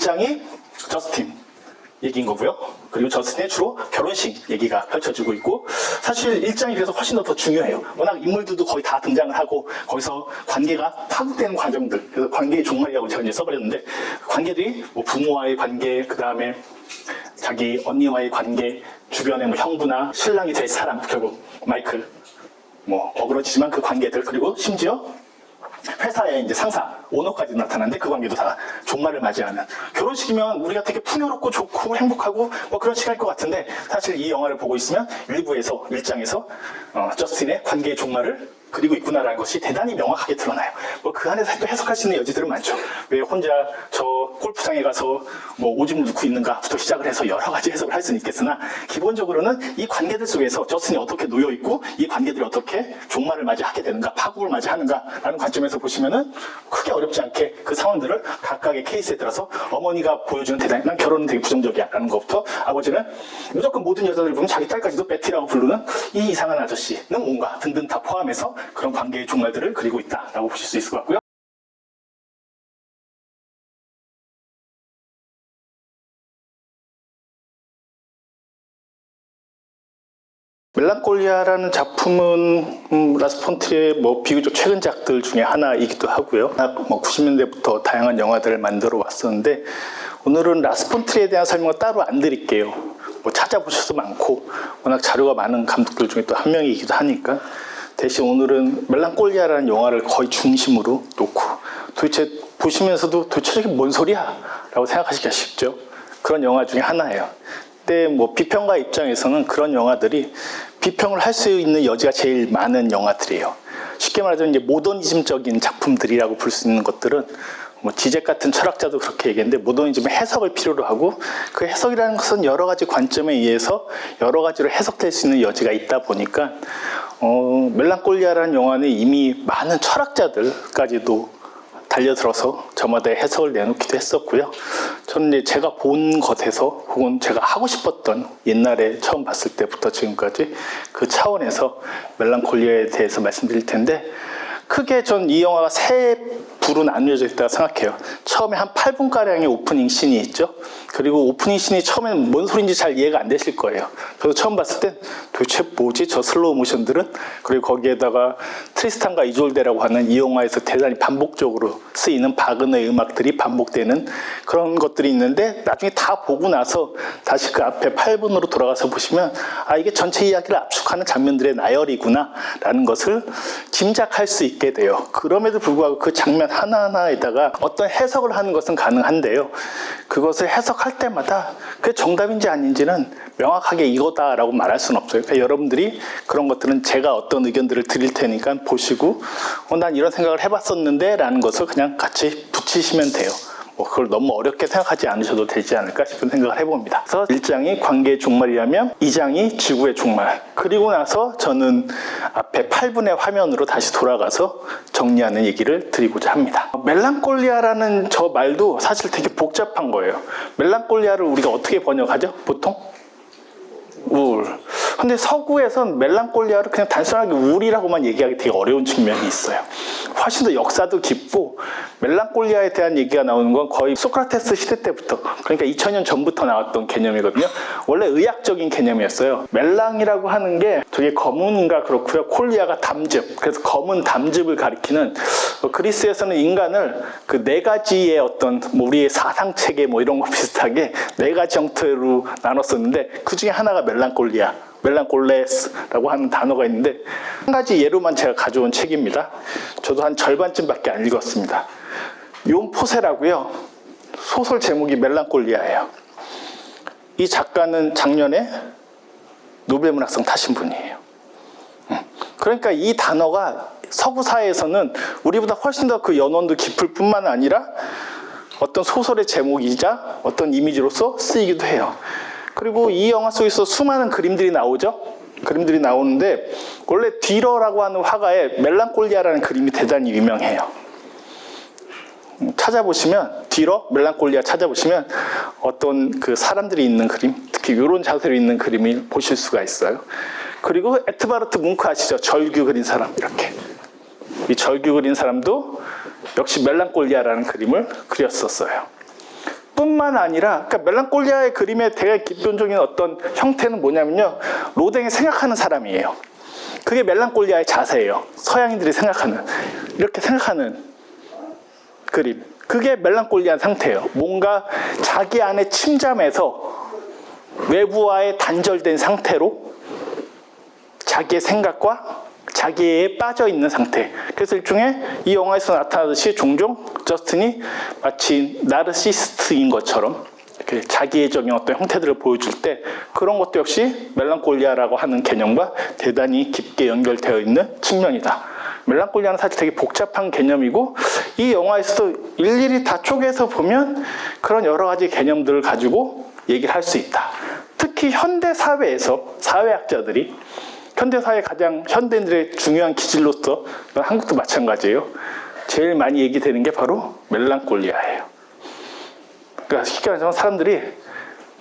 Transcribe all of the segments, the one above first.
1장이 저스틴 얘기인 거고요. 그리고 저스틴의 주로 결혼식 얘기가 펼쳐지고 있고, 사실 1장이 그래서 훨씬 더 중요해요. 워낙 인물들도 거의 다 등장을 하고 거기서 관계가 파급되는 과정들, 그래서 관계의 종말이라고 제가 이제 써버렸는데, 관계들이 뭐 부모와의 관계, 그 다음에 자기 언니와의 관계, 주변의 뭐 형부나 신랑이 될 사람, 결국 마이클, 뭐 어그러지지만 그 관계들, 그리고 심지어 회사의 이제 상사, 오너까지 나타나는데 그 관계도 다 종말을 맞이하는, 결혼식이면 우리가 되게 풍요롭고 좋고 행복하고 뭐 그런 시간일 것 같은데, 사실 이 영화를 보고 있으면 일부에서 1장에서 저스틴의 관계의 종말을 그리고 있구나라는 것이 대단히 명확하게 드러나요. 뭐 그 안에서 또 해석할 수 있는 여지들은 많죠. 왜 혼자 저 골프장에 가서 뭐 오줌을 넣고 있는가부터 시작을 해서 여러 가지 해석을 할 수는 있겠으나, 기본적으로는 이 관계들 속에서 저스틴이 어떻게 놓여 있고 이 관계들이 어떻게 종말을 맞이하게 되는가, 파국을 맞이하는가라는 관점에서 보시면은 크게 어렵지 않게 그 상황들을 각각의 케이스에 따라서, 어머니가 보여주는 대단히 난 결혼은 되게 부정적이야 라는 것부터, 아버지는 무조건 모든 여자들 보면 자기 딸까지도 베티라고 부르는 이 이상한 아저씨는 뭔가 등등 다 포함해서 그런 관계의 종말들을 그리고 있다라고 보실 수 있을 것 같고요. 멜랑콜리아라는 작품은 라스 폰트리의 뭐 비교적 최근작들 중에 하나이기도 하고요. 뭐 90년대부터 다양한 영화들을 만들어 왔었는데, 오늘은 라스 폰트리에 대한 설명을 따로 안 드릴게요. 뭐 찾아보셔도 많고 워낙 자료가 많은 감독들 중에 또 한 명이기도 하니까, 대신 오늘은 멜랑콜리아라는 영화를 거의 중심으로 놓고, 도대체 보시면서도 도대체 이게 뭔 소리야? 라고 생각하시기가 쉽죠. 그런 영화 중에 하나예요. 근데 뭐 비평가 입장에서는 그런 영화들이 비평을 할 수 있는 여지가 제일 많은 영화들이에요. 쉽게 말하자면 이제 모더니즘적인 작품들이라고 볼 수 있는 것들은, 뭐 지젝 같은 철학자도 그렇게 얘기했는데, 모더니즘은 해석을 필요로 하고, 그 해석이라는 것은 여러 가지 관점에 의해서 여러 가지로 해석될 수 있는 여지가 있다 보니까, 멜랑콜리아라는 영화는 이미 많은 철학자들까지도 달려들어서 저마다 해석을 내놓기도 했었고요. 저는 이제 제가 본 것에서, 혹은 제가 하고 싶었던, 옛날에 처음 봤을 때부터 지금까지 그 차원에서 멜랑콜리아에 대해서 말씀드릴 텐데, 크게 전 이 영화가 세 부로 나뉘어져 있다고 생각해요. 처음에 한 8분가량의 오프닝 씬이 있죠. 그리고 오프닝 씬이 처음에는 뭔 소리인지 잘 이해가 안 되실 거예요. 저도 처음 봤을 땐 도대체 뭐지 저 슬로우 모션들은? 그리고 거기에다가 트리스탄과 이졸데라고 하는 이 영화에서 대단히 반복적으로 쓰이는 바그너의 음악들이 반복되는 그런 것들이 있는데, 나중에 다 보고 나서 다시 그 앞에 8분으로 돌아가서 보시면, 아, 이게 전체 이야기를 압축하는 장면들의 나열이구나 라는 것을 짐작할 수 있게 돼요. 그럼에도 불구하고 그 장면 하나하나에다가 어떤 해석을 하는 것은 가능한데요, 그것을 해석할 때마다 그게 정답인지 아닌지는 명확하게 이거다라고 말할 수는 없어요. 그러니까 여러분들이 그런 것들은 제가 어떤 의견들을 드릴 테니까 보시고, 난 이런 생각을 해봤었는데 라는 것을 그냥 같이 붙이시면 돼요. 뭐 그걸 너무 어렵게 생각하지 않으셔도 되지 않을까 싶은 생각을 해봅니다. 그래서 1장이 관계의 종말이라면 2장이 지구의 종말, 그리고 나서 저는 앞에 8분의 화면으로 다시 돌아가서 정리하는 얘기를 드리고자 합니다. 멜랑콜리아라는 저 말도 사실 되게 복잡한 거예요. 멜랑콜리아를 우리가 어떻게 번역하죠? 보통? 우울. 근데 서구에선 멜랑콜리아를 그냥 단순하게 우울이라고만 얘기하기 되게 어려운 측면이 있어요. 훨씬 더 역사도 깊고, 멜랑콜리아에 대한 얘기가 나오는 건 거의 소크라테스 시대 때부터, 그러니까 2000년 전부터 나왔던 개념이거든요. 원래 의학적인 개념이었어요. 멜랑이라고 하는 게 저게 검은인가 그렇고요. 콜리아가 담즙. 그래서 검은 담즙을 가리키는, 그리스에서는 인간을 그 네 가지의 어떤 뭐 우리의 사상체계 뭐 이런 거 비슷하게 네 가지 형태로 나눴었는데, 그 중에 하나가 멜랑콜리아, 멜랑콜레스라고 하는 단어가 있는데, 한 가지 예로만 제가 가져온 책입니다. 저도 한 절반쯤밖에 안 읽었습니다. 용 포세라고요. 소설 제목이 멜랑콜리아예요. 이 작가는 작년에 노벨문학상 타신 분이에요. 그러니까 이 단어가 서구 사회에서는 우리보다 훨씬 더 그 연원도 깊을 뿐만 아니라 어떤 소설의 제목이자 어떤 이미지로서 쓰이기도 해요. 그리고 이 영화 속에서 수많은 그림들이 나오죠. 그림들이 나오는데, 원래 뒤러라고 하는 화가의 멜랑콜리아라는 그림이 대단히 유명해요. 찾아보시면, 뒤러 멜랑콜리아 찾아보시면 어떤 그 사람들이 있는 그림, 특히 이런 자세로 있는 그림을 보실 수가 있어요. 그리고 에트바르트 뭉크 아시죠? 절규 그린 사람, 이렇게. 이 절규 그린 사람도 역시 멜랑콜리아라는 그림을 그렸었어요. 뿐만 뿐만 아니라, 그러니까 멜랑콜리아의 그림의 되게 기본적인 어떤 형태는 뭐냐면요, 로댕이 생각하는 사람이에요. 그게 멜랑콜리아의 자세예요. 서양인들이 생각하는, 이렇게 생각하는 그림. 그게 멜랑콜리아 상태예요. 뭔가 자기 안에 침잠해서 외부와의 단절된 상태로 자기의 생각과 자기에 빠져 있는 상태. 그래서 일종의 이 영화에서 나타나듯이 종종 저스틴이 마치 나르시스트인 것처럼 이렇게 자기애적인 어떤 형태들을 보여줄 때 그런 것도 역시 멜랑콜리아라고 하는 개념과 대단히 깊게 연결되어 있는 측면이다. 멜랑콜리아는 사실 되게 복잡한 개념이고 이 영화에서도 일일이 다 쪼개서 보면 그런 여러 가지 개념들을 가지고 얘기를 할 수 있다. 특히 현대 사회에서 사회학자들이 현대사회 가장 현대인들의 중요한 기질로서 한국도 마찬가지예요. 제일 많이 얘기되는 게 바로 멜랑콜리아예요. 그러니까 쉽게 말하자면 사람들이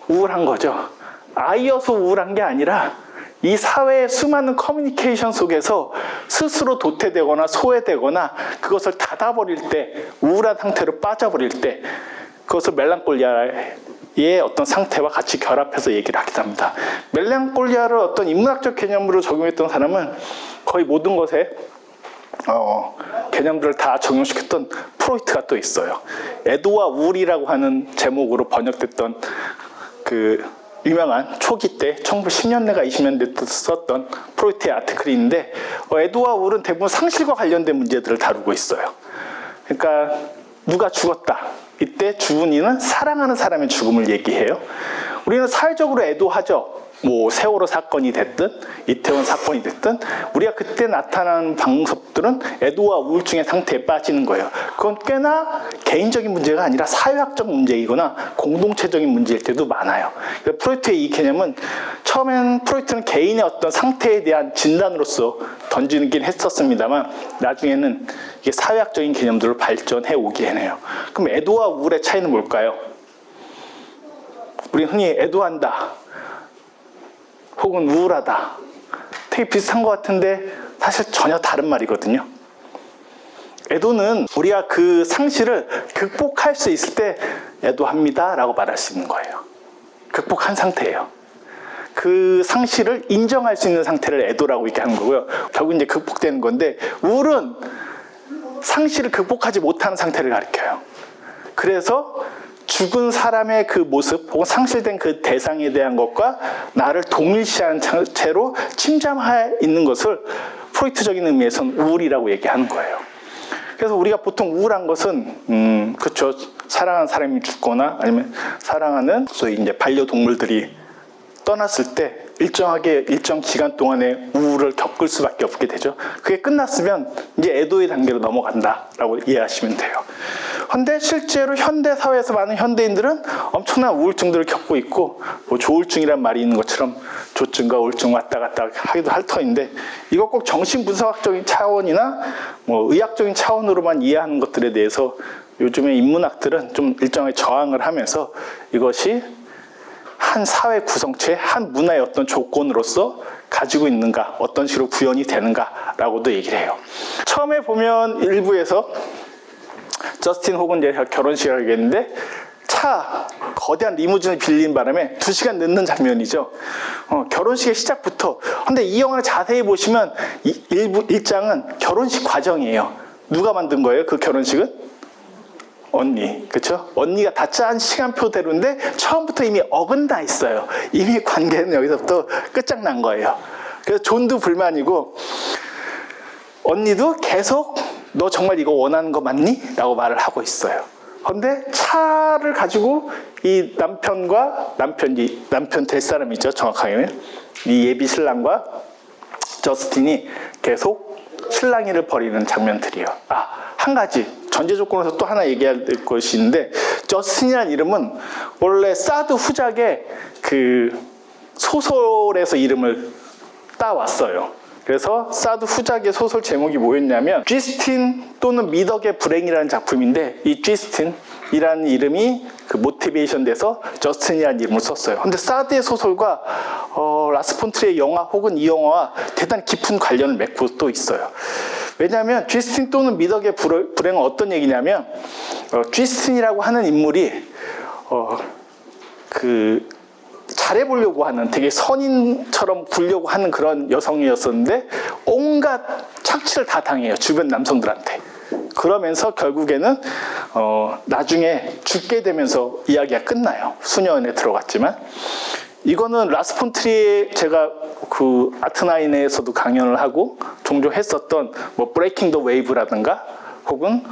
우울한 거죠. 아이여서 우울한 게 아니라 이 사회의 수많은 커뮤니케이션 속에서 스스로 도태되거나 소외되거나 그것을 닫아버릴 때, 우울한 상태로 빠져버릴 때 그것을 멜랑콜리아의 어떤 상태와 같이 결합해서 얘기를 하기도 합니다. 멜랑콜리아를 어떤 인문학적 개념으로 적용했던 사람은 거의 모든 것에 개념들을 다 적용시켰던 프로이트가 또 있어요. 애도와 우울이라고 하는 제목으로 번역됐던 그 유명한 초기 때 1910년대가 20년대 때 썼던 프로이트의 아티클이 있는데 애도와 우울은 대부분 상실과 관련된 문제들을 다루고 있어요. 그러니까 누가 죽었다. 이때 죽은 이는 사랑하는 사람의 죽음을 얘기해요. 우리는 사회적으로 애도하죠. 뭐 세월호 사건이 됐든 이태원 사건이 됐든 우리가 그때 나타나는 방법들은 애도와 우울증의 상태에 빠지는 거예요. 그건 꽤나 개인적인 문제가 아니라 사회학적 문제이거나 공동체적인 문제일 때도 많아요. 프로이트의 이 개념은 처음엔 프로이트는 개인의 어떤 상태에 대한 진단으로서 던지긴 했었습니다만 나중에는 이게 사회학적인 개념들로 발전해 오게 해요. 그럼 애도와 우울의 차이는 뭘까요? 우리 흔히 애도한다. 혹은 우울하다. 되게 비슷한 것 같은데 사실 전혀 다른 말이거든요. 애도는 우리가 그 상실을 극복할 수 있을 때 애도합니다 라고 말할 수 있는 거예요. 극복한 상태예요. 그 상실을 인정할 수 있는 상태를 애도라고 이렇게 하는 거고요. 결국 이제 극복되는 건데 우울은 상실을 극복하지 못하는 상태를 가리켜요. 그래서 죽은 사람의 그 모습 혹은 상실된 그 대상에 대한 것과 나를 동일시하는 채로 침잠해 있는 것을 프로이트적인 의미에서는 우울이라고 얘기하는 거예요. 그래서 우리가 보통 우울한 것은 그렇죠. 사랑하는 사람이 죽거나 아니면 사랑하는 소위 이제 반려동물들이 떠났을 때 일정 기간 동안의 우울을 겪을 수밖에 없게 되죠. 그게 끝났으면 이제 애도의 단계로 넘어간다라고 이해하시면 돼요. 근데 실제로 현대 사회에서 많은 현대인들은 엄청난 우울증들을 겪고 있고 뭐 조울증이란 말이 있는 것처럼 조증과 우울증 왔다 갔다 하기도 할 터인데 이거 꼭 정신분석학적인 차원이나 뭐 의학적인 차원으로만 이해하는 것들에 대해서 요즘에 인문학들은 좀 일정하게 저항을 하면서 이것이 한 사회 구성체, 한 문화의 어떤 조건으로서 가지고 있는가, 어떤 식으로 구현이 되는가라고도 얘기를 해요. 처음에 보면 일부에서 저스틴 혹은 이제 결혼식을 하겠는데 거대한 리무진을 빌린 바람에 2시간 늦는 장면이죠. 결혼식의 시작부터. 근데 이 영화를 자세히 보시면 일장은 결혼식 과정이에요. 누가 만든 거예요? 그 결혼식은? 언니, 그렇죠? 언니가 다 짠 시간표대로인데 처음부터 이미 어긋나 있어요. 이미 관계는 여기서부터 끝장난 거예요. 그래서 존도 불만이고 언니도 계속 너 정말 이거 원하는 거 맞니? 라고 말을 하고 있어요. 그런데 차를 가지고 이 남편 될 사람이죠. 정확하게는 이 예비 신랑과 저스틴이 계속 실랑이를 벌이는 장면들이에요. 한 가지 전제 조건에서 또 하나 얘기할 것이 있는데 저스틴이라는 이름은 원래 사드 후작의 그 소설에서 이름을 따왔어요. 그래서 사드 후작의 소설 제목이 뭐였냐면 쥐스틴 또는 미덕의 불행이라는 작품인데 이 쥐스틴이라는 이름이 그 모티베이션 돼서 저스틴이라는 이름을 썼어요. 근데 사드의 소설과 라스 폰 트리의 영화 혹은 이 영화와 대단히 깊은 관련을 맺고 또 있어요. 왜냐하면 쥐스틴 또는 미덕의 불행은 어떤 얘기냐면 쥐스틴이라고 하는 인물이 잘해보려고 하는, 되게 선인처럼 보려고 하는 그런 여성이었었는데 온갖 착취를 다 당해요, 주변 남성들한테. 그러면서 결국에는 나중에 죽게 되면서 이야기가 끝나요. 수녀원에 들어갔지만. 이거는 라스폰트리에 제가 그 아트나인에서도 강연을 하고 종종 했었던 뭐 브레이킹 더 웨이브라든가 혹은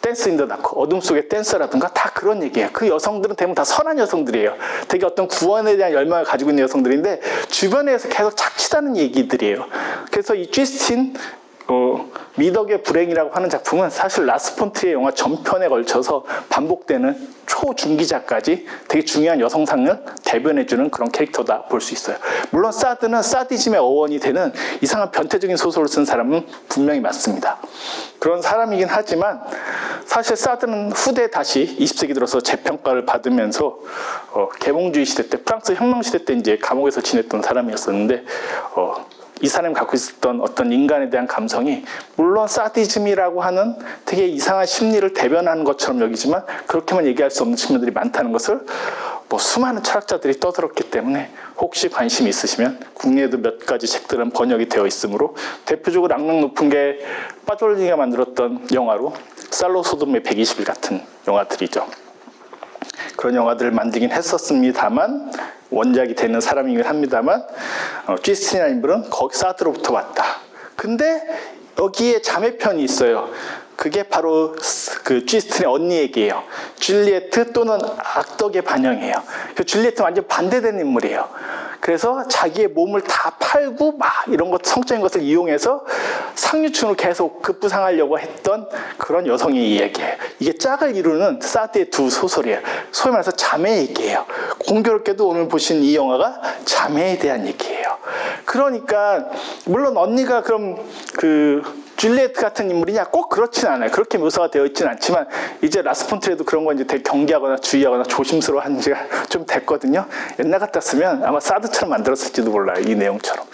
댄스 인 더 다크, 어둠 속의 댄서라든가 다 그런 얘기예요. 그 여성들은 대부분 다 선한 여성들이에요. 되게 어떤 구원에 대한 열망을 가지고 있는 여성들인데 주변에서 계속 착취하는 얘기들이에요. 그래서 이 쥐스틴 미덕의 불행이라고 하는 작품은 사실 라스폰트리의 영화 전편에 걸쳐서 반복되는 초중기작까지 되게 중요한 여성상을 대변해주는 그런 캐릭터다 볼 수 있어요. 물론 사드는 사디즘의 어원이 되는 이상한 변태적인 소설을 쓴 사람은 분명히 맞습니다. 그런 사람이긴 하지만 사실 사드는 후대 다시 20세기 들어서 재평가를 받으면서 계몽주의 시대 때, 프랑스 혁명 시대 때 이제 감옥에서 지냈던 사람이었었는데 이 사람이 갖고 있었던 어떤 인간에 대한 감성이 물론 사디즘이라고 하는 되게 이상한 심리를 대변하는 것처럼 여기지만 그렇게만 얘기할 수 없는 측면들이 많다는 것을 수많은 철학자들이 떠들었기 때문에 혹시 관심이 있으시면 국내에도 몇 가지 책들은 번역이 되어 있으므로 대표적으로 악명 높은 게 파졸리니가 만들었던 영화로 살로 소돔의 120일 같은 영화들이죠. 그런 영화들을 만들긴 했었습니다만 원작이 되는 사람이긴 합니다만 쥐스틴이라는 인물은 거기 사드로부터 왔다. 근데 여기에 자매편이 있어요. 그게 바로 그 쥐스틴의 언니 얘기예요. 줄리에트 또는 악덕의 반영이에요. 줄리에트는 완전 반대되는 인물이에요. 그래서 자기의 몸을 다 팔고 막 이런 것, 성적인 것을 이용해서 상류층으로 계속 급부상하려고 했던 그런 여성의 이야기예요. 이게 짝을 이루는 사드의 두 소설이에요. 소위 말해서 자매 얘기예요. 공교롭게도 오늘 보신 이 영화가 자매에 대한 얘기예요. 그러니까 물론 언니가 그럼 줄리에트 같은 인물이냐? 꼭 그렇진 않아요. 그렇게 묘사가 되어 있지는 않지만 이제 라스폰트리에도 그런 거 이제 되게 경계하거나 주의하거나 조심스러워하는 지가 좀 됐거든요. 옛날 같았으면 아마 사드처럼 만들었을지도 몰라요. 이 내용처럼.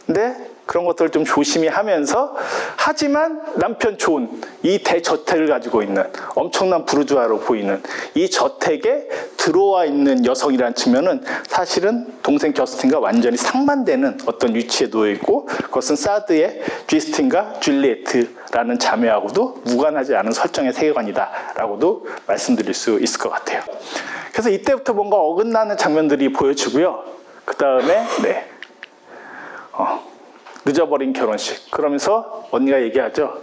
근데 그런 것들을 좀 조심히 하면서 하지만 남편 존, 이 대저택을 가지고 있는 엄청난 부르주아로 보이는 이 저택에 들어와 있는 여성이라는 측면은 사실은 동생 저스틴과 완전히 상반되는 어떤 위치에 놓여 있고 그것은 사드의 쥐스틴과 줄리에트라는 자매하고도 무관하지 않은 설정의 세계관이다라고도 말씀드릴 수 있을 것 같아요. 그래서 이때부터 뭔가 어긋나는 장면들이 보여지고요. 그 다음에 늦어버린 결혼식. 그러면서 언니가 얘기하죠.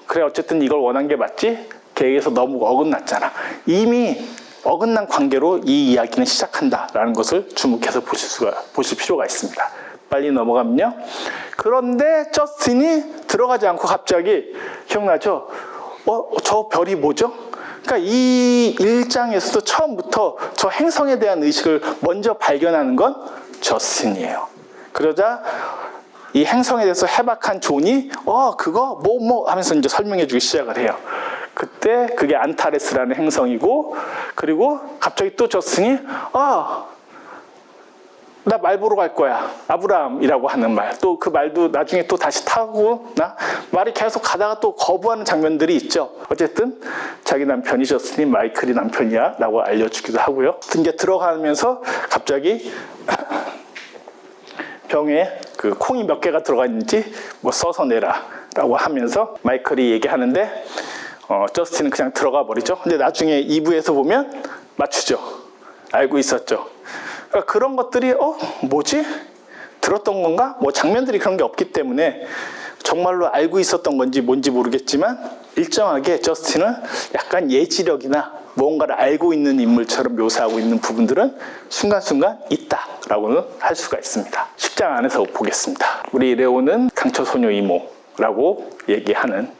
그래 어쨌든 이걸 원한 게 맞지? 계획에서 너무 어긋났잖아. 이미 어긋난 관계로 이 이야기는 시작한다라는 것을 주목해서 보실 필요가 있습니다. 빨리 넘어가면요. 그런데 저스틴이 들어가지 않고 갑자기 기억나죠? 저 별이 뭐죠? 그러니까 이 1장에서도 처음부터 저 행성에 대한 의식을 먼저 발견하는 건 저스틴이에요. 그러자 이 행성에 대해서 해박한 존이 그거 뭐 하면서 이제 설명해 주기 시작을 해요. 그때 그게 안타레스라는 행성이고 그리고 갑자기 또 저스틴이 나 말 보러 갈 거야. 아브라함이라고 하는 말. 또 그 말도 나중에 또 다시 타고 말이 계속 가다가 또 거부하는 장면들이 있죠. 어쨌든 자기 남편이 저스틴이 마이클이 남편이야 라고 알려주기도 하고요. 등에 들어가면서 갑자기 병에 그 콩이 몇 개가 들어가 있는지 써서 내라 라고 하면서 마이클이 얘기하는데 저스틴은 그냥 들어가 버리죠. 근데 나중에 2부에서 보면 맞추죠. 알고 있었죠. 그러니까 그런 것들이 뭐지? 들었던 건가? 장면들이 그런 게 없기 때문에 정말로 알고 있었던 건지 뭔지 모르겠지만 일정하게 저스틴은 약간 예지력이나 무언가를 알고 있는 인물처럼 묘사하고 있는 부분들은 순간순간 있다라고는 할 수가 있습니다. 10장 안에서 보겠습니다. 우리 레오는 강철소녀 이모라고 얘기하는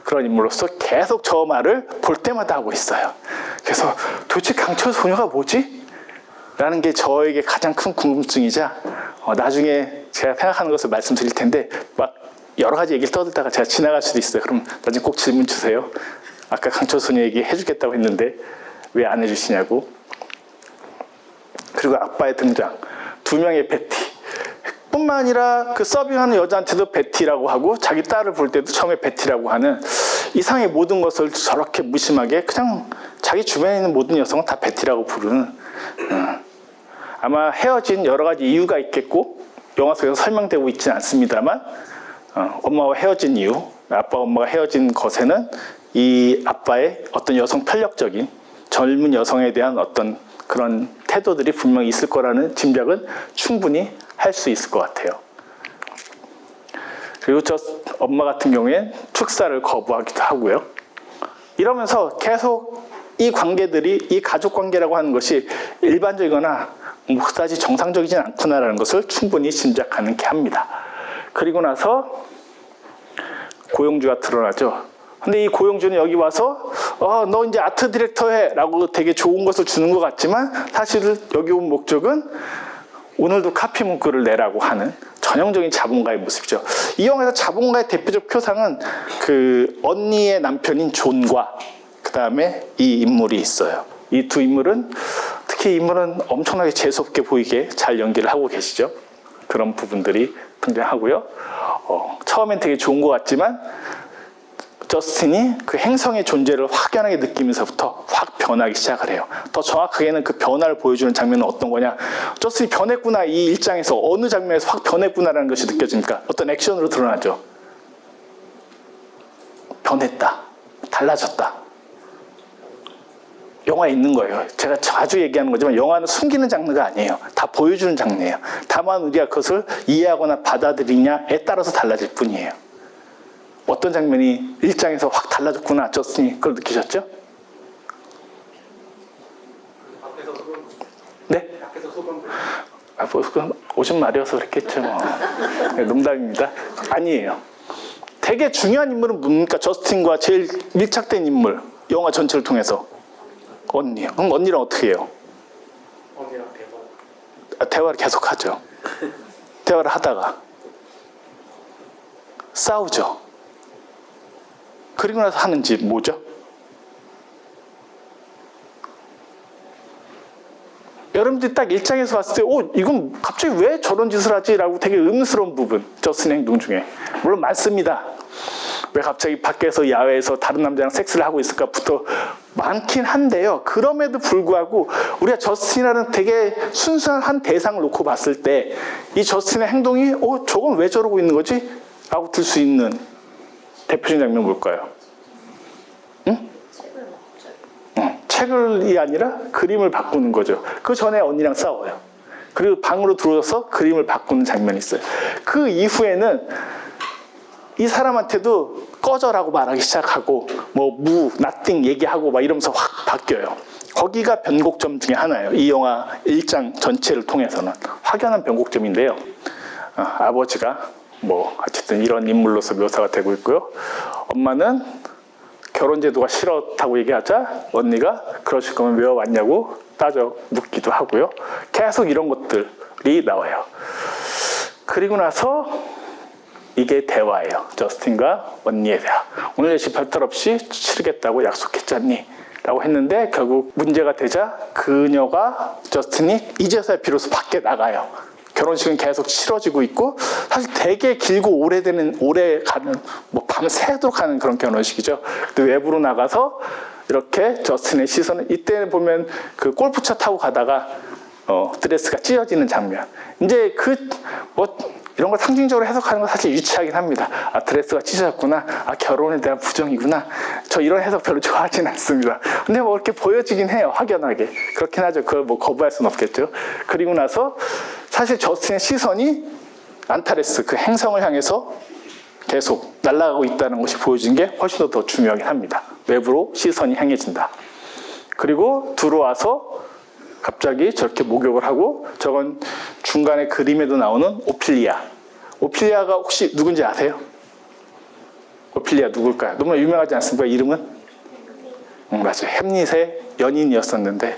그런 인물로서 계속 저 말을 볼 때마다 하고 있어요. 그래서 도대체 강철소녀가 뭐지? 라는 게 저에게 가장 큰 궁금증이자 나중에 제가 생각하는 것을 말씀드릴 텐데 막 여러 가지 얘기를 떠들다가 제가 지나갈 수도 있어요. 그럼 나중에 꼭 질문 주세요. 아까 강철소녀 얘기 해주겠다고 했는데 왜 안 해주시냐고. 그리고 아빠의 등장. 2명의 베티. 뿐만 아니라 그 서빙하는 여자한테도 베티라고 하고 자기 딸을 볼 때도 처음에 베티라고 하는 이상의 모든 것을 저렇게 무심하게 그냥 자기 주변에 있는 모든 여성은 다 베티라고 부르는, 아마 헤어진 여러 가지 이유가 있겠고 영화 속에서 설명되고 있지는 않습니다만, 엄마와 헤어진 이유, 아빠와 엄마가 헤어진 것에는 이 아빠의 어떤 여성 편력적인 젊은 여성에 대한 어떤 그런 태도들이 분명히 있을 거라는 짐작은 충분히 할 수 있을 것 같아요. 그리고 저 엄마 같은 경우엔 축사를 거부하기도 하고요. 이러면서 계속 이 관계들이, 이 가족 관계라고 하는 것이 일반적이거나 그다지 정상적이진 않구나라는 것을 충분히 짐작하게 합니다. 그리고 나서 고용주가 드러나죠. 근데 이 고용주는 여기 와서 너 이제 아트 디렉터 해 라고 되게 좋은 것을 주는 것 같지만 사실 여기 온 목적은 오늘도 카피 문구를 내라고 하는 전형적인 자본가의 모습이죠. 이 영화에서 자본가의 대표적 표상은 그 언니의 남편인 존과 그 다음에 이 인물이 있어요. 이 두 인물은, 특히 이 인물은 엄청나게 재수없게 보이게 잘 연기를 하고 계시죠. 그런 부분들이 등장하고요. 처음엔 되게 좋은 것 같지만 저스틴이 그 행성의 존재를 확연하게 느끼면서부터 확 변하기 시작을 해요. 더 정확하게는 그 변화를 보여주는 장면은 어떤 거냐, 저스틴이 변했구나, 이 일장에서 어느 장면에서 확 변했구나라는 것이 느껴지니까 어떤 액션으로 드러나죠. 변했다, 달라졌다. 영화에 있는 거예요. 제가 자주 얘기하는 거지만 영화는 숨기는 장르가 아니에요. 다 보여주는 장르예요. 다만 우리가 그것을 이해하거나 받아들이냐에 따라서 달라질 뿐이에요. 어떤 장면이 일장에서 확 달라졌구나, 저스틴이 그걸 느끼셨죠? 네? 뭐, 오신 말이어서 그랬겠죠. 뭐. 네, 농담입니다. 아니에요. 되게 중요한 인물은 뭡니까? 저스틴과 제일 밀착된 인물, 영화 전체를 통해서 언니요. 그럼 언니랑 어떻게 해요? 언니랑 대화. 대화를 계속 하죠. 대화를 하다가 싸우죠. 그리고 나서 하는 짓 뭐죠? 여러분들이 딱 일장에서 봤을 때 이건 갑자기 왜 저런 짓을 하지? 라고 되게 의문스러운 부분, 저스틴의 행동 중에 물론 많습니다. 왜 갑자기 밖에서 야외에서 다른 남자랑 섹스를 하고 있을까부터 많긴 한데요. 그럼에도 불구하고 우리가 저스틴이라는 되게 순수한 한 대상을 놓고 봤을 때 이 저스틴의 행동이 저건 왜 저러고 있는 거지? 라고 들 수 있는 대표적인 장면 뭘까요? 응? 책을이 아니라 그림을 바꾸는 거죠. 그 전에 언니랑 싸워요. 그리고 방으로 들어와서 그림을 바꾸는 장면이 있어요. 그 이후에는 이 사람한테도 꺼져라고 말하기 시작하고 nothing 얘기하고 막 이러면서 확 바뀌어요. 거기가 변곡점 중에 하나예요. 이 영화 1장 전체를 통해서는 확연한 변곡점인데요. 아버지가 어쨌든 이런 인물로서 묘사가 되고 있고요. 엄마는 결혼 제도가 싫었다고 얘기하자 언니가 그러실 거면 왜 왔냐고 따져 묻기도 하고요. 계속 이런 것들이 나와요. 그리고 나서 이게 대화예요. 저스틴과 언니의 대화. 오늘 예시 별탈 없이 치르겠다고 약속했잖니? 라고 했는데 결국 문제가 되자 그녀가, 저스틴이 이제서야 비로소 밖에 나가요. 결혼식은 계속 치러지고 있고 사실 되게 길고 오래 가는 밤새도록 하는 그런 결혼식이죠. 근데 외부로 나가서 이렇게 저스틴의 시선은, 이때 보면 그 골프차 타고 가다가 드레스가 찢어지는 장면. 이제 이런 걸 상징적으로 해석하는 건 사실 유치하긴 합니다. 드레스가 찢어졌구나. 결혼에 대한 부정이구나. 저 이런 해석 별로 좋아하진 않습니다. 근데 이렇게 보여지긴 해요. 확연하게. 그렇긴 하죠. 그걸 거부할 수는 없겠죠. 그리고 나서 사실 저스틴의 시선이 안타레스, 그 행성을 향해서 계속 날아가고 있다는 것이 보여진 게 훨씬 더 중요하긴 합니다. 외부로 시선이 향해진다. 그리고 들어와서 갑자기 저렇게 목욕을 하고, 저건 중간에 그림에도 나오는 오피리아. 오피리아가 혹시 누군지 아세요? 오피리아 누굴까요? 너무 유명하지 않습니까? 이름은? 맞아요. 햄릿의 연인이었었는데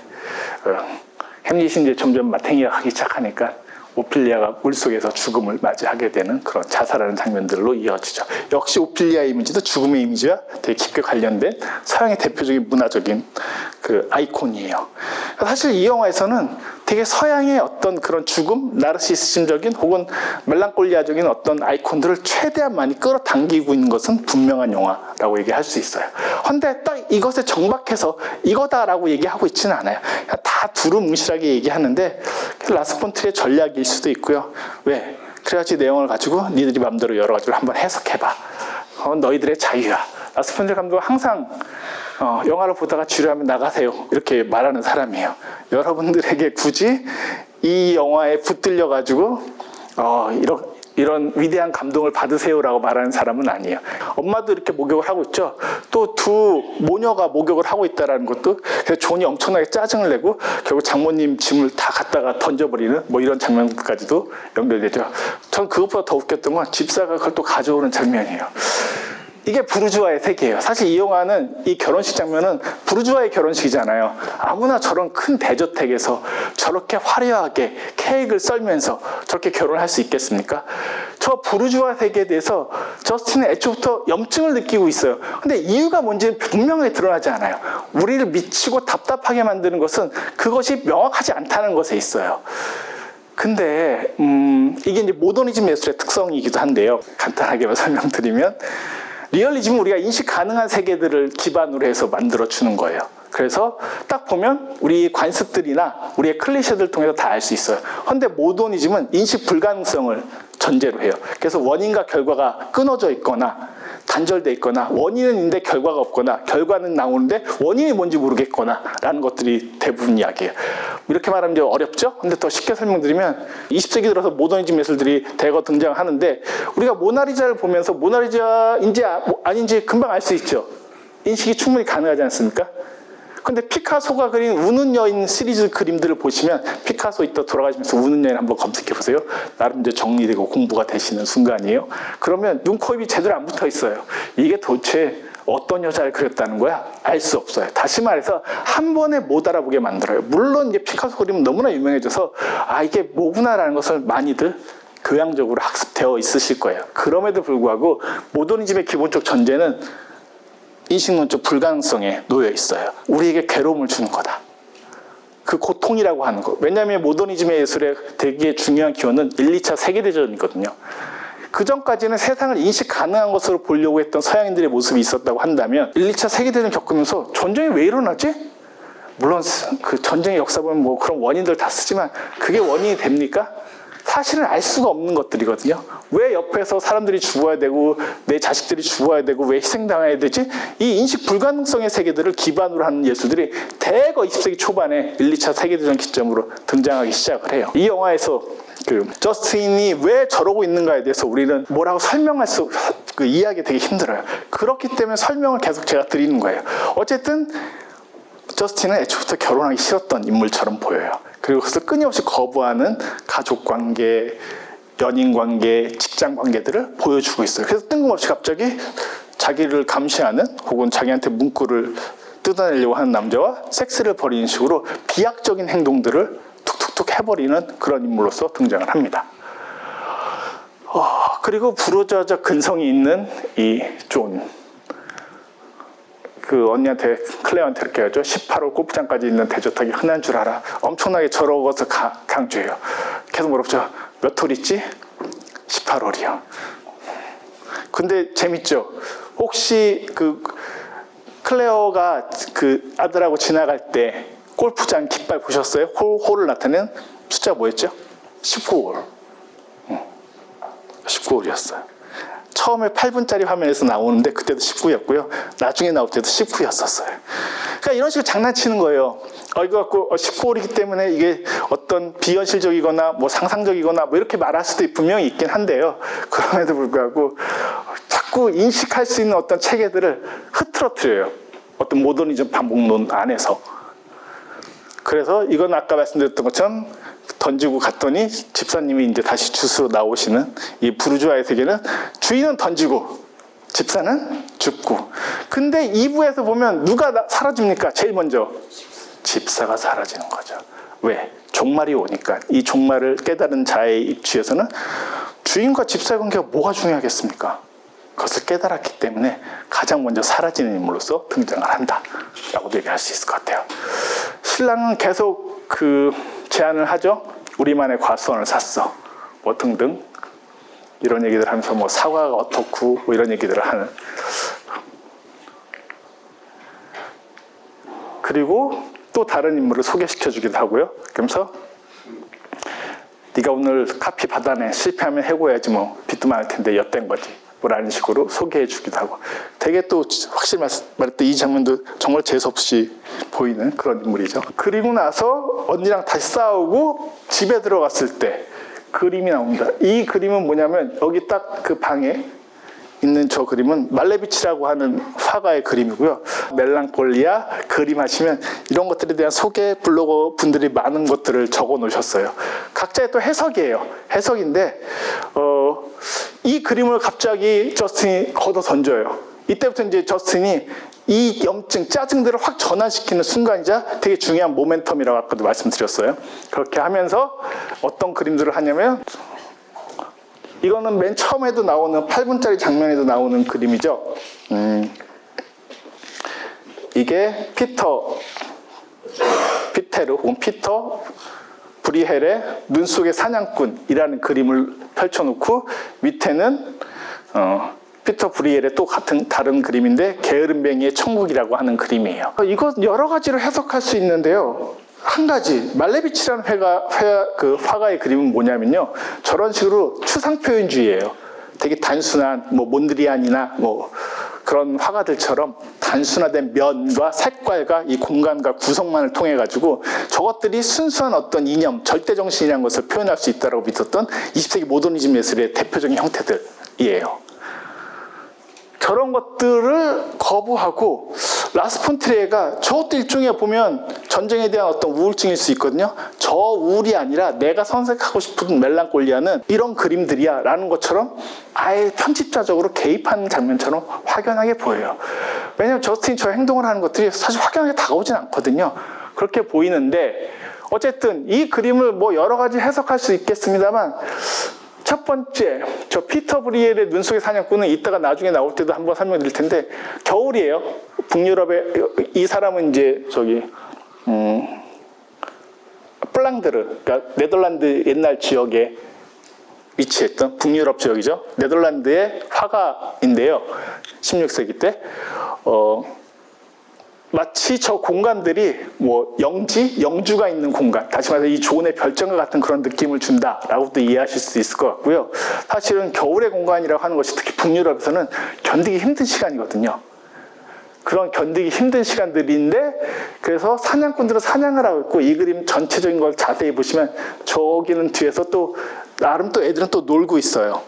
햄릿이 이제 점점 마탱이가 가기 시작하니까 오피리아가 물속에서 죽음을 맞이하게 되는 그런 자살하는 장면들로 이어지죠. 역시 오피리아의 이미지도 죽음의 이미지와 되게 깊게 관련된 서양의 대표적인 문화적인 그 아이콘이에요. 사실 이 영화에서는 되게 서양의 어떤 그런 죽음, 나르시시즘적인 혹은 멜랑콜리아적인 어떤 아이콘들을 최대한 많이 끌어당기고 있는 것은 분명한 영화라고 얘기할 수 있어요. 근데 딱 이것에 정박해서 이거다라고 얘기하고 있지는 않아요. 그냥 다 두루뭉실하게 얘기하는데 라스 폰 트리의 전략일 수도 있고요. 왜? 그래야지 내용을 가지고 니들이 마음대로 여러 가지를 한번 해석해봐. 너희들의 자유야. 라스 폰 트리 감독은 항상 영화를 보다가 지루하면 나가세요. 이렇게 말하는 사람이에요. 여러분들에게 굳이 이 영화에 붙들려가지고 이런 위대한 감동을 받으세요라고 말하는 사람은 아니에요. 엄마도 이렇게 목욕을 하고 있죠. 또 두 모녀가 목욕을 하고 있다는 것도 그래서 존이 엄청나게 짜증을 내고 결국 장모님 짐을 다 갖다가 던져버리는 뭐 이런 장면까지도 연결되죠. 전 그것보다 더 웃겼던 건 집사가 그걸 또 가져오는 장면이에요. 이게 부르주아의 세계예요. 사실 이 영화는 이 결혼식 장면은 부르주아의 결혼식이잖아요. 아무나 저런 큰 대저택에서 저렇게 화려하게 케이크를 썰면서 저렇게 결혼할 수 있겠습니까? 저 부르주아 세계에 대해서 저스틴은 애초부터 염증을 느끼고 있어요. 근데 이유가 뭔지는 분명하게 드러나지 않아요. 우리를 미치고 답답하게 만드는 것은 그것이 명확하지 않다는 것에 있어요. 근데 이게 이제 모더니즘 예술의 특성이기도 한데요. 간단하게 설명드리면 리얼리즘은 우리가 인식 가능한 세계들을 기반으로 해서 만들어주는 거예요. 그래서 딱 보면 우리 관습들이나 우리의 클리셰들 통해서 다 알 수 있어요. 그런데 모더니즘은 인식 불가능성을 전제로 해요. 그래서 원인과 결과가 끊어져 있거나 단절돼 있거나 원인은 있는데 결과가 없거나 결과는 나오는데 원인이 뭔지 모르겠거나 라는 것들이 대부분 이야기예요. 이렇게 말하면 이제 어렵죠? 근데 더 쉽게 설명드리면 20세기 들어서 모더니즘 예술들이 대거 등장하는데 우리가 모나리자를 보면서 모나리자인지 아닌지 금방 알 수 있죠? 인식이 충분히 가능하지 않습니까? 근데 피카소가 그린 우는 여인 시리즈 그림들을 보시면 피카소 이따 돌아가시면서 우는 여인 한번 검색해 보세요. 나름 이제 정리되고 공부가 되시는 순간이에요. 그러면 눈, 코, 입이 제대로 안 붙어 있어요. 이게 도대체 어떤 여자를 그렸다는 거야? 알 수 없어요. 다시 말해서 한 번에 못 알아보게 만들어요. 물론 이제 피카소 그림은 너무나 유명해져서 이게 뭐구나라는 것을 많이들 교양적으로 학습되어 있으실 거예요. 그럼에도 불구하고 모더니즘의 기본적 전제는 인식론적 불가능성에 놓여 있어요. 우리에게 괴로움을 주는 거다. 그 고통이라고 하는 거. 왜냐하면 모더니즘의 예술의 되게 중요한 기원은 1, 2차 세계대전이거든요. 그 전까지는 세상을 인식 가능한 것으로 보려고 했던 서양인들의 모습이 있었다고 한다면 1, 2차 세계대전 겪으면서 전쟁이 왜 일어나지? 물론 그 전쟁의 역사 보면 뭐 그런 원인들 다 쓰지만 그게 원인이 됩니까? 사실은 알 수가 없는 것들이거든요. 왜 옆에서 사람들이 죽어야 되고 내 자식들이 죽어야 되고 왜 희생당해야 되지? 이 인식 불가능성의 세계들을 기반으로 하는 예술들이 대거 20세기 초반에 1, 2차 세계대전 기점으로 등장하기 시작을 해요. 이 영화에서 저스틴이 왜 저러고 있는가에 대해서 우리는 뭐라고 설명할 수 이해하기 되게 힘들어요. 그렇기 때문에 설명을 계속 제가 드리는 거예요. 어쨌든 저스틴은 애초부터 결혼하기 싫었던 인물처럼 보여요. 그리고 그것을 끊임없이 거부하는 가족관계, 연인관계, 직장관계들을 보여주고 있어요. 그래서 뜬금없이 갑자기 자기를 감시하는 혹은 자기한테 문구를 뜯어내려고 하는 남자와 섹스를 벌이는 식으로 비약적인 행동들을 툭툭툭 해버리는 그런 인물로서 등장을 합니다. 그리고 부르주아적 근성이 있는 이 존. 그 언니한테 클레어한테 이렇게 하죠. 18홀 골프장까지 있는 대저택이 흔한 줄 알아. 엄청나게 저러고서 강조해요. 계속 물어보죠. 몇 홀 있지? 18홀이요. 근데 재밌죠. 혹시 그 클레어가 그 아들하고 지나갈 때 골프장 깃발 보셨어요? 홀을 나타낸 숫자 뭐였죠? 19홀. 19홀이었어요. 처음에 8분짜리 화면에서 나오는데 그때도 19였고요. 나중에 나올 때도 19였었어요. 그러니까 이런 식으로 장난치는 거예요. 이거 갖고 19홀이기 때문에 이게 어떤 비현실적이거나 뭐 상상적이거나 뭐 이렇게 말할 수도 분명히 있긴 한데요. 그럼에도 불구하고 자꾸 인식할 수 있는 어떤 체계들을 흐트러뜨려요. 어떤 모더니즘 반복론 안에서. 그래서 이건 아까 말씀드렸던 것처럼 던지고 갔더니 집사님이 이제 다시 주스로 나오시는 이 부르주아의 세계는 주인은 던지고 집사는 죽고. 근데 2부에서 보면 누가 사라집니까? 제일 먼저 집사가 사라지는 거죠. 왜? 종말이 오니까. 이 종말을 깨달은 자의 입지에서는 주인과 집사의 관계가 뭐가 중요하겠습니까? 그것을 깨달았기 때문에 가장 먼저 사라지는 인물로서 등장을 한다라고 얘기할 수 있을 것 같아요. 신랑은 계속 제안을 하죠. 우리만의 과수원을 샀어. 뭐 등등 이런 얘기들 하면서 뭐 사과가 어떻고 뭐 이런 얘기들을 하는. 그리고 또 다른 인물을 소개시켜주기도 하고요. 그러면서 네가 오늘 카피 받아내. 실패하면 해고해야지 뭐 빚도 많을 텐데 엿된 거지. 뭐라는 식으로 소개해주기도 하고. 되게 또 확실히 말했던 이 장면도 정말 재수없이 보이는 그런 인물이죠. 그리고 나서 언니랑 다시 싸우고 집에 들어갔을 때 그림이 나옵니다. 이 그림은 뭐냐면 여기 딱 그 방에 있는 저 그림은 말레비치라고 하는 화가의 그림이고요. 멜랑콜리아 그림 하시면 이런 것들에 대한 소개 블로거 분들이 많은 것들을 적어 놓으셨어요. 각자의 또 해석이에요. 해석인데 이 그림을 갑자기 저스틴이 걷어 던져요. 이때부터 이제 저스틴이 이 염증, 짜증들을 확 전환시키는 순간이자 되게 중요한 모멘텀이라고 아까도 말씀드렸어요. 그렇게 하면서 어떤 그림들을 하냐면 이거는 맨 처음에도 나오는 8분짜리 장면에도 나오는 그림이죠. 이게 피테르 혹은 피터 브리헬의 눈 속의 사냥꾼이라는 그림을 펼쳐놓고 밑에는 피터 브리헬의 또 같은 다른 그림인데 게으름뱅이의 천국이라고 하는 그림이에요. 이거 여러 가지로 해석할 수 있는데요. 한 가지 말레비치라는 화가의 그림은 뭐냐면요. 저런 식으로 추상 표현주의예요. 되게 단순한 뭐 몬드리안이나 뭐 그런 화가들처럼 단순화된 면과 색깔과 이 공간과 구성만을 통해 가지고 저것들이 순수한 어떤 이념, 절대정신이라는 것을 표현할 수 있다고 믿었던 20세기 모더니즘 예술의 대표적인 형태들이에요. 저런 것들을 거부하고 라스폰트리에가 저것도 일종의 보면 전쟁에 대한 어떤 우울증일 수 있거든요. 저 우울이 아니라 내가 선색하고 싶은 멜랑콜리아는 이런 그림들이야 라는 것처럼 아예 편집자적으로 개입하는 장면처럼 확연하게 보여요. 왜냐하면 저스틴이 저 행동을 하는 것들이 사실 확연하게 다가오진 않거든요. 그렇게 보이는데 어쨌든 이 그림을 뭐 여러 가지 해석할 수 있겠습니다만 첫 번째, 저 피터 브리엘의 눈 속의 사냥꾼은 이따가 나중에 나올 때도 한번 설명드릴 텐데 겨울이에요. 북유럽에 이 사람은 이제 플랑드르, 그러니까 네덜란드 옛날 지역에 위치했던 북유럽 지역이죠. 네덜란드의 화가인데요. 16세기 때 마치 저 공간들이 뭐 영주가 있는 공간, 다시 말해서 이 존의 별장과 같은 그런 느낌을 준다라고도 이해하실 수 있을 것 같고요. 사실은 겨울의 공간이라고 하는 것이 특히 북유럽에서는 견디기 힘든 시간이거든요. 그런 견디기 힘든 시간들인데 그래서 사냥꾼들은 사냥을 하고 있고 이 그림 전체적인 걸 자세히 보시면 저기는 뒤에서 또 나름 또 애들은 또 놀고 있어요.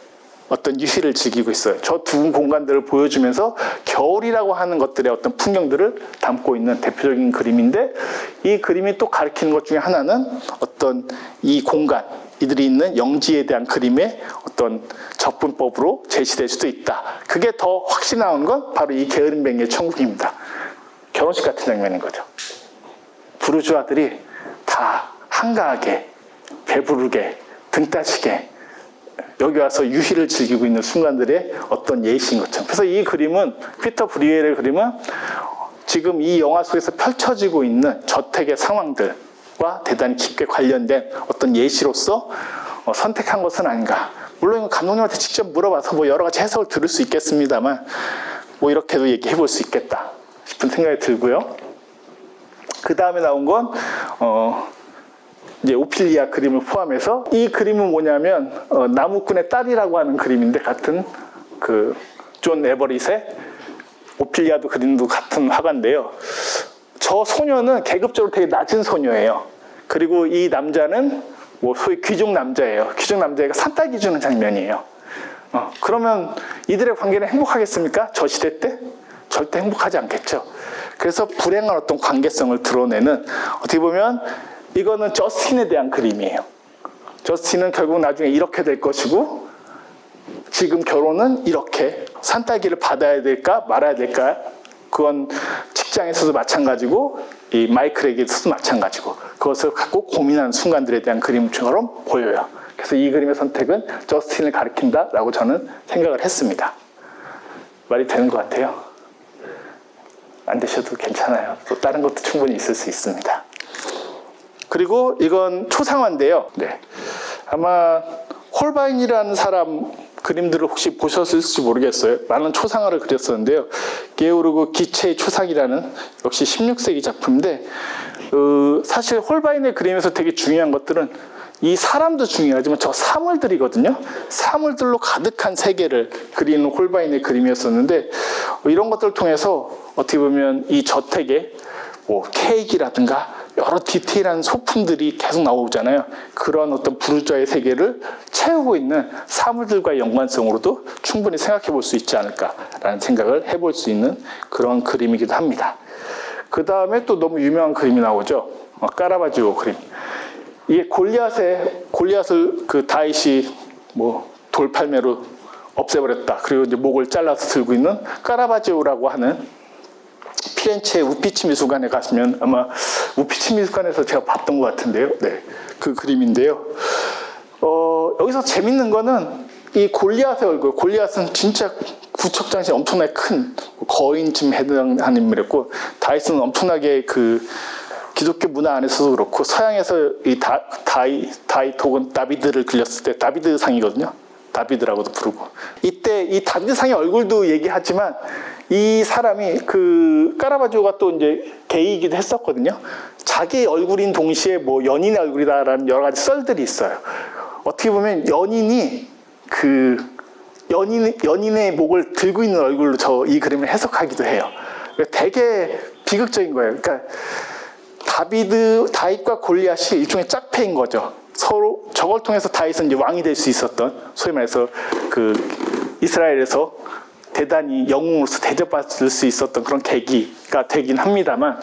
어떤 유희를 즐기고 있어요. 저 두 공간들을 보여주면서 겨울이라고 하는 것들의 어떤 풍경들을 담고 있는 대표적인 그림인데 이 그림이 또 가리키는 것 중에 하나는 어떤 이 공간, 이들이 있는 영지에 대한 그림의 어떤 접근법으로 제시될 수도 있다. 그게 더 확실히 나오는 건 바로 이 게으름뱅이의 천국입니다. 결혼식 같은 장면인 거죠. 부르주아들이 다 한가하게, 배부르게, 등 따시게 여기 와서 유희를 즐기고 있는 순간들의 어떤 예시인 것처럼. 그래서 이 그림은 피터 브리엘의 그림은 지금 이 영화 속에서 펼쳐지고 있는 저택의 상황들과 대단히 깊게 관련된 어떤 예시로서 선택한 것은 아닌가. 물론 감독님한테 직접 물어봐서 뭐 여러 가지 해석을 들을 수 있겠습니다만 뭐 이렇게도 얘기해 볼 수 있겠다 싶은 생각이 들고요. 그 다음에 나온 건 이제 오피리아 그림을 포함해서 이 그림은 뭐냐면 나무꾼의 딸이라고 하는 그림인데 같은 그 존 에버릿의 오피리아도 그림도 같은 화가인데요. 저 소녀는 계급적으로 되게 낮은 소녀예요. 그리고 이 남자는 뭐 소위 귀족 남자예요. 귀족 남자애가 산딸기 주는 장면이에요. 그러면 이들의 관계는 행복하겠습니까? 저 시대 때? 절대 행복하지 않겠죠. 그래서 불행한 어떤 관계성을 드러내는 어떻게 보면 이거는 저스틴에 대한 그림이에요. 저스틴은 결국 나중에 이렇게 될 것이고 지금 결혼은 이렇게 산딸기를 받아야 될까 말아야 될까 그건 직장에서도 마찬가지고 이 마이클에게서도 마찬가지고 그것을 갖고 고민하는 순간들에 대한 그림처럼 보여요. 그래서 이 그림의 선택은 저스틴을 가리킨다라고 저는 생각을 했습니다. 말이 되는 것 같아요. 안 되셔도 괜찮아요. 또 다른 것도 충분히 있을 수 있습니다. 그리고 이건 초상화인데요. 네. 아마 홀바인이라는 사람 그림들을 혹시 보셨을지 모르겠어요. 많은 초상화를 그렸었는데요. 게오르그 기체의 초상이라는 역시 16세기 작품인데 사실 홀바인의 그림에서 되게 중요한 것들은 이 사람도 중요하지만 저 사물들이거든요. 사물들로 가득한 세계를 그리는 홀바인의 그림이었었는데 이런 것들을 통해서 어떻게 보면 이 저택에 뭐 케이크라든가 여러 디테일한 소품들이 계속 나오잖아요. 그런 어떤 부르주아의 세계를 채우고 있는 사물들과의 연관성으로도 충분히 생각해 볼 수 있지 않을까라는 생각을 해볼 수 있는 그런 그림이기도 합니다. 그 다음에 또 너무 유명한 그림이 나오죠. 까라바지오 그림. 이게 골리앗을 그 다윗이 뭐 돌팔매로 없애버렸다. 그리고 이제 목을 잘라서 들고 있는 까라바지오라고 하는 피렌체 우피치 미술관에 가시면 아마 우피치 미술관에서 제가 봤던 것 같은데요. 네, 그 그림인데요. 여기서 재밌는 거는 이 골리앗의 얼굴. 골리앗은 진짜 구척장신이 엄청나게 큰 거인쯤 해당하는 인물이었고 다윗은 엄청나게 그 기독교 문화 안에서도 그렇고 서양에서 이 다윗 혹은 다비드를 그렸을 때 다비드상이거든요. 다비드라고도 부르고 이때 이 다비드상의 얼굴도 얘기하지만 이 사람이 그 까라바지오가 또 이제 게이이기도 했었거든요. 자기 얼굴인 동시에 뭐 연인의 얼굴이다라는 여러 가지 썰들이 있어요. 어떻게 보면 연인의 목을 들고 있는 얼굴로 이 그림을 해석하기도 해요. 되게 비극적인 거예요. 그러니까 다윗과 골리앗이 일종의 짝패인 거죠. 서로 저걸 통해서 다윗은 이제 왕이 될 수 있었던 소위 말해서 그 이스라엘에서 대단히 영웅으로서 대접받을 수 있었던 그런 계기가 되긴 합니다만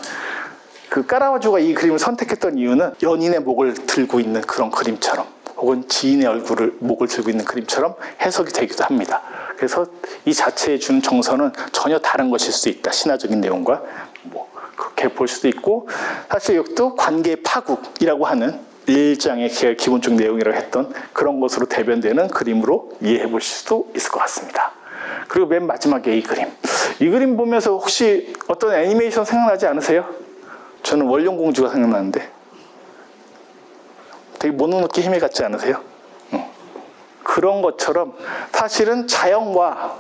그 까라바지오가 이 그림을 선택했던 이유는 연인의 목을 들고 있는 그런 그림처럼 혹은 지인의 목을 들고 있는 그림처럼 해석이 되기도 합니다. 그래서 이 자체에 주는 정서는 전혀 다른 것일 수 있다. 신화적인 내용과 뭐 그렇게 볼 수도 있고 사실 이것도 관계의 파국이라고 하는 1장의 기본적 내용이라고 했던 그런 것으로 대변되는 그림으로 이해해 보실 수도 있을 것 같습니다. 그리고 맨 마지막에 이 그림 보면서 혹시 어떤 애니메이션 생각나지 않으세요? 저는 원룡공주가 생각나는데 되게 모노노케 히메 같지 않으세요? 그런 것처럼 사실은 자연과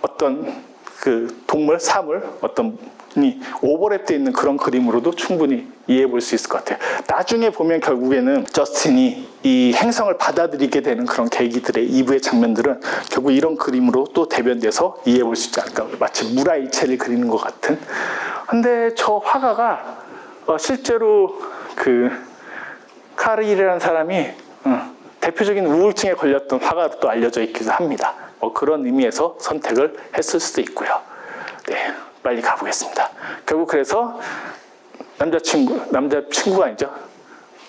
어떤 그 동물, 사물, 어떤 이 오버랩되어 있는 그런 그림으로도 충분히 이해해 볼 수 있을 것 같아요. 나중에 보면 결국에는 저스틴이 이 행성을 받아들이게 되는 그런 계기들의 2부의 장면들은 결국 이런 그림으로 또 대변돼서 이해해 볼 수 있지 않을까. 마치 물화일체를 그리는 것 같은. 근데 저 화가가 실제로 그 카르일이라는 사람이 대표적인 우울증에 걸렸던 화가로 또 알려져 있기도 합니다. 그런 의미에서 선택을 했을 수도 있고요. 네. 빨리 가보겠습니다. 결국 그래서 남자친구가 아니죠.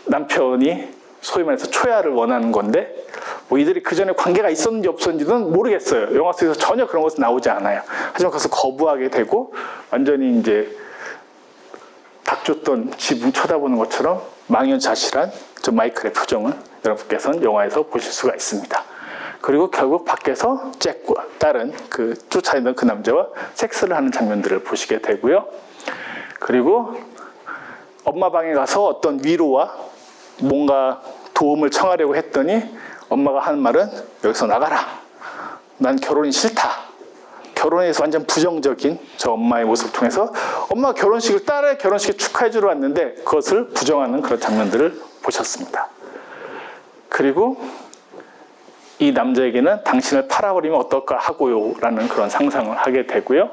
남편이 소위 말해서 초야를 원하는 건데 뭐 이들이 그 전에 관계가 있었는지 없었는지는 모르겠어요. 영화 속에서 전혀 그런 것은 나오지 않아요. 하지만 그것을 거부하게 되고 완전히 이제 닥쳤던 지붕 쳐다보는 것처럼 망연자실한 저 마이클의 표정을 여러분께서는 영화에서 보실 수가 있습니다. 그리고 결국 밖에서 잭과 다른 그 쫓아있는 그 남자와 섹스를 하는 장면들을 보시게 되고요. 그리고 엄마 방에 가서 어떤 위로와 뭔가 도움을 청하려고 했더니 엄마가 하는 말은 여기서 나가라. 난 결혼이 싫다. 결혼에 대해서 완전 부정적인 저 엄마의 모습을 통해서 엄마가 딸의 결혼식에 축하해 주러 왔는데 그것을 부정하는 그런 장면들을 보셨습니다. 그리고 이 남자에게는 당신을 팔아버리면 어떨까 하고요 라는 그런 상상을 하게 되고요.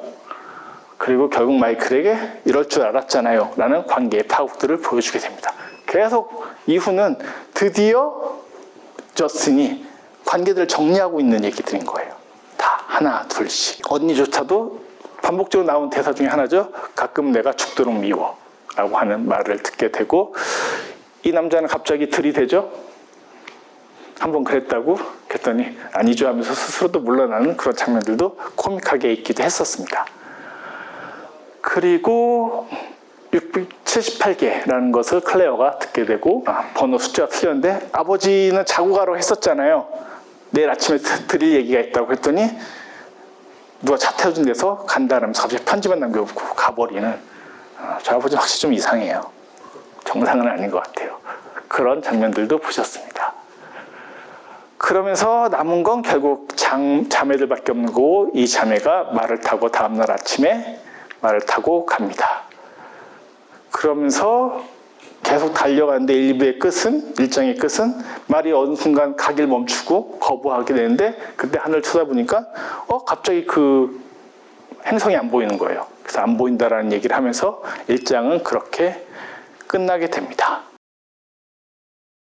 그리고 결국 마이클에게 이럴 줄 알았잖아요 라는 관계의 파국들을 보여주게 됩니다. 계속 이후는 드디어 저스틴이 관계들을 정리하고 있는 얘기들인 거예요. 다 하나 둘씩. 언니조차도 반복적으로 나온 대사 중에 하나죠. 가끔 내가 죽도록 미워 라고 하는 말을 듣게 되고 이 남자는 갑자기 들이대죠. 한번 그랬다고 그랬더니 아니죠 하면서 스스로도 물러나는 그런 장면들도 코믹하게 있기도 했었습니다. 그리고 678개라는 것을 클레어가 듣게 되고 번호 숫자가 틀렸는데 아버지는 자고 가라고 했었잖아요. 내일 아침에 드릴 얘기가 있다고 했더니 누가 차 태워준 데서 간다라면서 갑자기 편지만 남겨놓고 가버리는 저 아버지는 확실히 좀 이상해요. 정상은 아닌 것 같아요. 그런 장면들도 보셨습니다. 그러면서 남은 건 결국 자매들밖에 없는 거고, 이 자매가 말을 타고 다음날 아침에 말을 타고 갑니다. 그러면서 계속 달려가는데 일정의 끝은 말이 어느 순간 가길 멈추고 거부하게 되는데, 그때 하늘 쳐다보니까 갑자기 그 행성이 안 보이는 거예요. 그래서 안 보인다라는 얘기를 하면서 일장은 그렇게 끝나게 됩니다.